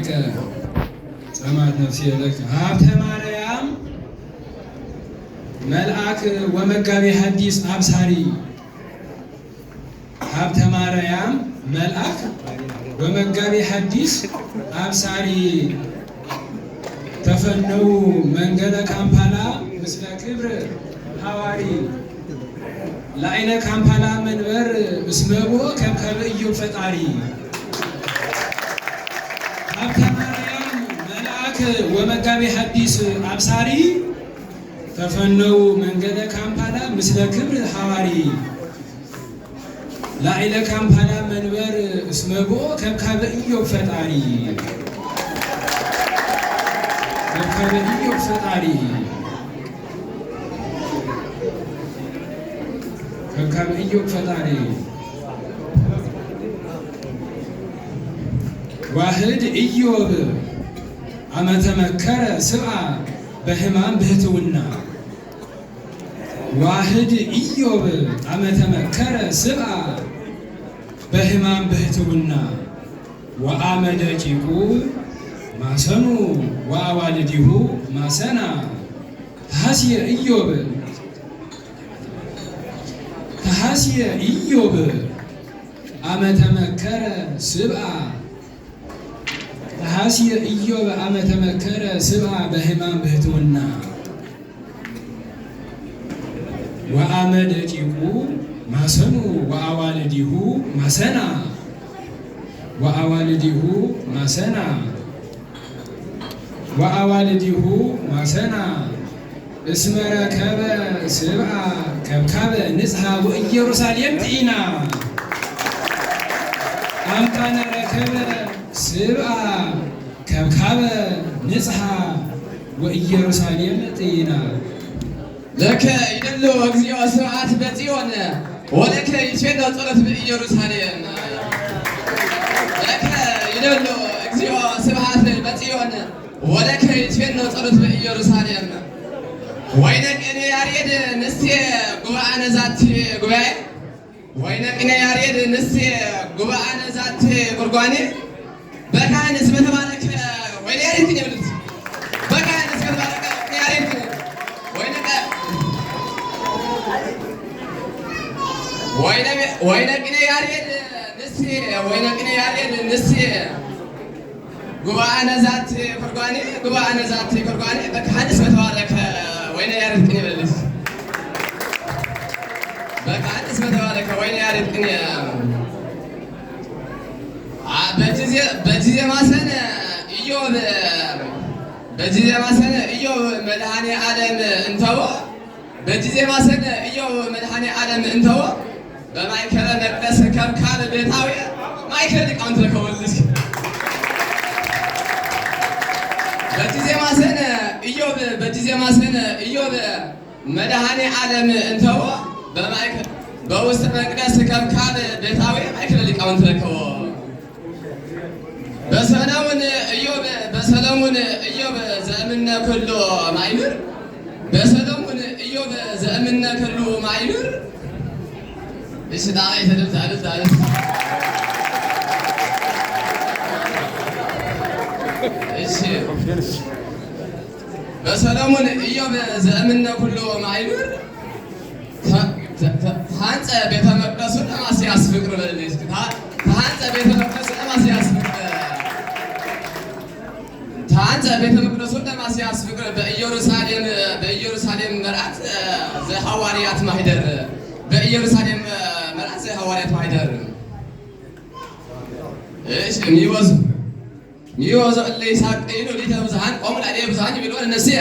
ጥቀ ጸማት ነፍሴ ለከ ሀብተ ማርያም መልአክ ወመጋቤ ሐዲስ አብሳሪ ሀብተ ማርያም መልአክ ወመጋቤ ሐዲስ አብሳሪ ተፈነው መንገለ ካምፓላ ምስለ ክብር ሐዋሪ ለአይነ ካምፓላ መንበር እስመቦ ከብከብ ኢዮብ ፈጣሪ ሀብተ ማርያም መልአክ ወመጋቤ ሐዲስ አብሳሪ ተፈነው መንገለ ካምፓላ ምስለ ክብር ሐዋሪ ለአይነ ካምፓላ መንበር እስመቦ ከብከብ ኢዮብ ፈጣሪ ከብከብ ኢዮብ ፈጣሪ ከብከብ ኢዮብ ፈጣሪ ዋህድ ኢዮብ አመተ መከረ ስብአ በሕማም ብህትውና ዋህድ ኢዮብ አመተ መከረ ስብአ በሕማም ብህትውና ወአመ ደቂቁ ማሰኑ ወአዋልዲሁ ማሰና ተሐስየ ኢዮብ ተሐስየ ኢዮብ አመተ መከረ ስብአ ተሐስየ ኢዮብ አመተ መከረ ስብአ በሕማም ብህትውና ወአመ ደቂቁ ማሰኑ ወአዋልዲሁ ማሰና ወአዋልዲሁ ማሰና ወአዋልዲሁ ማሰና እስመ ረከበ ስብአ ከብካበ ንጽሐ ወኢየሩሳሌም ጥኢና አምጣነ ረከበ ስብአ ከብካበ ንጽሐ ወኢየሩሳሌም ጥኢና ለከ ይደሎ እግዚኦ ስብሐት በጽዮን ወለከ ይሴሎ ጸሎት በኢየሩሳሌም ለከ ይደሎ እግዚኦ ስብሐት በጽዮን ወለከ ይሴሎ ጸሎት በኢየሩሳሌም ወይነ ቅኔ ያሬድ ንስቴ ጉባኤነ ዛቲ ጉባኤ ወይነ ቅኔ ያሬድ ንስቴ ጉባኤነ ዛቲ ጉርጓኔ በካህንስ በተባረከ ወይነ ያሬድ ቅኔ ብሉት በካህንስ በተባረከ ቅኔ ያሬድ ወይነ ቅኔ ያሬድ ንስቴ ወይነ ቅኔ ያሬድ ንስቴ ጉባኤነ ዛቲ ጉርጓኔ ጉባኤነ ዛቲ ጉርጓኔ በካህንስ በተባረከ ወይነ ያሬድ ቅኔ ብሉት በካህንስ በተባረከ ወይነ ያሬድ ቅኔ በጊዜ ማሰነ ኢዮብ በጊዜ ማሰነ ኢዮብ መድኃኔ ዓለም እንተወ በጊዜ ማሰነ ኢዮብ መድኃኔ ዓለም እንተወ በማእከለ መቅደስ ከብካበ ቤታዊ ማእከለ ሊቃውንት ረከበልሽ በጊዜ ማሰነ ኢዮብ በጊዜ ማሰነ ኢዮብ መድኃኔ ዓለም እንተወ በማእከለ በውስጥ መቅደስ ከብካበ ቤታዊ ማእከለ ሊቃውንት ረከበ በሰለሞን ኢዮብ ዘእምነ ኩሉ ማእምር በሰለሞን ኢዮብ ዘእምነ ኩሉ ማእምር እሺ ዳይ ተደልታለ እሺ በሰለሞን ኢዮብ ዘእምነ ኩሉ ማእምር ታንጸ ቤተ መቅደሱ ለማስያስ ፍቅር በልልሽ ታንጸ ቤተ መቅደሱ ለማስያስ ፍቅር ታንጸ ቤተ መቅደሱ ለማስያስ ፍቅር በኢየሩሳሌም መርዓት ዘሐዋርያት ማህደር በኢየሩሳሌም መርዓት ዘሐዋርያት ማህደር እሺ ሚወዝ እለ ይሳቀይኑ ሊተብዛን ቆም ላይ ብዙሃን ቢሉ እነሲያ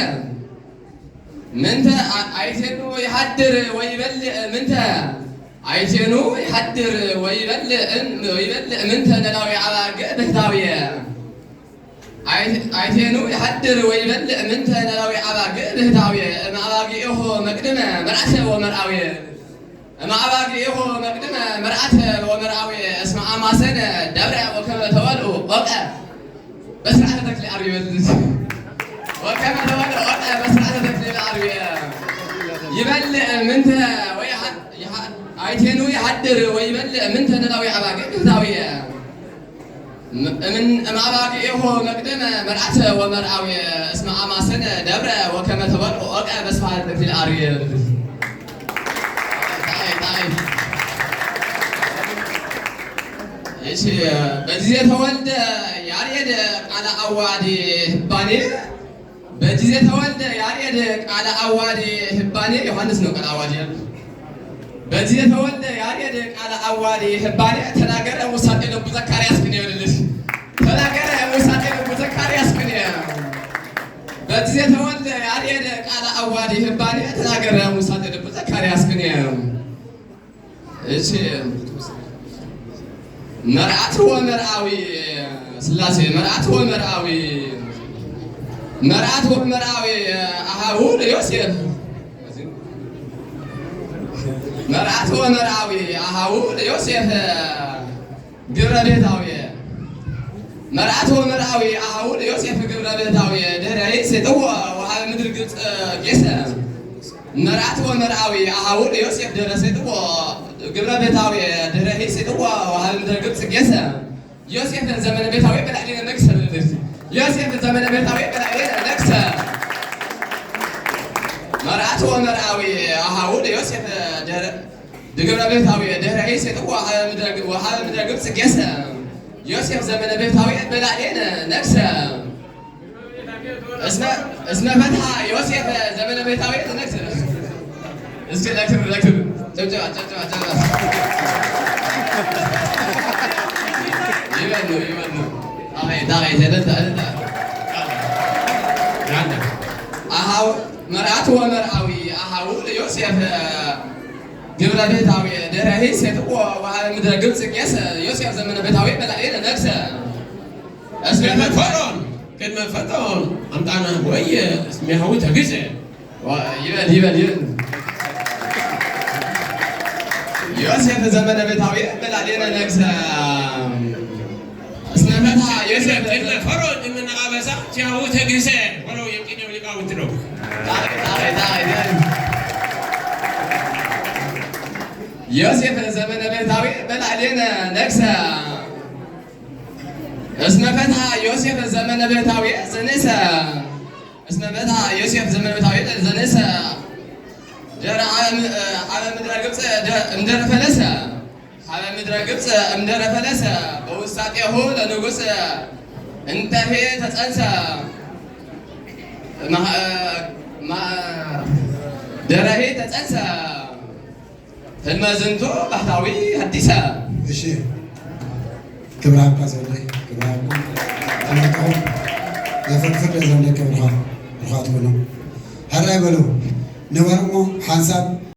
ምንተ አይቴኑ ይሐድር ወይበልዕ ምንተ አይቴኑ ይሐድር ወይበልዕ ምንተ ነዳዊ አባግዕ ብህታውየ አይቴኑ ይሐድር ወይበልዕ ምንተ ነዳዊ አባግዕ ብህታውየ እምአባግዒሁ መቅድመ መርዓተ ወመርዓውየ እምአባግዒሁ መቅድመ መርዓተ ወመርዓውየ እስመ አማሰነ ደብረ ወከመ ተወልዑ ወቀ በስርዓተ ተክሊል ዓርቢ ይበልዕ ወከመ ተወልዑ ወቀ በስርዓተ ተክሊል ዓርቢ ይበልዕ ምንተ አይቴኑ ይሐድር ወይበልዕ ምንተ ነዳዊ አባግዕ ብህታውየ من أماباقيه مقدم مرأة ومرأوي اسم أماسن دبرة وكما تبرق وقع بس فعلا في الأرية طيب إيش بجزية تولد ياريد على أوادي هباني بجزية تولد ياريد على أوادي هباني يوحنس نوك على أوادي بجزية تولد ياريد على أوادي هباني تناقر موساد لب زكارياس كني وللش تناقر موساد لب زكارياس كني بجزية تولد ياريد على أوادي هباني تناقر موساد لب زكارياس كني إيش مرأة ومرأوي سلاسي مرأة ومرأوي أهاول يوسف مرأة ومرأوي أهاول يوسف قربتاوي مرأة ومرأوي أهاول يوسف قربتاوي درعي سدوا وهذا مدر جسم مرأة ومرأوي أهاول يوسف درعي سدوا قربتاوي درعي سدوا وهذا مدر جسم يوسف زمن بيتاوي بلعلينا نكسر يوسف زمن بيتاوي بلعلينا نكسر مرأة ومرأوي أهاول يوسف قربتاوي درعي سدوا وهذا مدر جسم يوسف زمن بيتاوي بلعلينا نكسر اسمه فتحة يوسف زمن بيتاوي نكسر اسكت اكتب جمجمة يبنو داغي تلت أهاو مرأة ومرأوي أهاول يوسف قبل بيتاوي درهي سيتقوى وهذا مدر قبس يوسف زمن بيتاوي بلعلينا نكسر كلمة فرعون أمطعنا هوية اسمها هوتها قزة يبن يوسف زمن بيتاوي بلعلينا نكسر اسمها يوسف كلمة فرعون من أبسا تهوتها قزة ولو يمكن يوليك أو تلوك يوسف زمن بيتاوي بلعلينا نكسر اسمه فتحة يوسف زمن بيتاوي زنسة اسمه فتحة يوسف زمن بيتاوي زنسة جرى على مدر قبس مدر فلسة على مدر قبس مدر فلسة بوسطي هو لنقص انتهي تتأنسى ما درهي تتأنسى المازنتو بحتاوي هديسة እሺ ክብራካ ዘለ ክብራኩ ተመጣው ለፈክር ዘለ ክብራካ ርኻት ሆኖ ሃራይ በለው ነበርሞ ሓንሳብ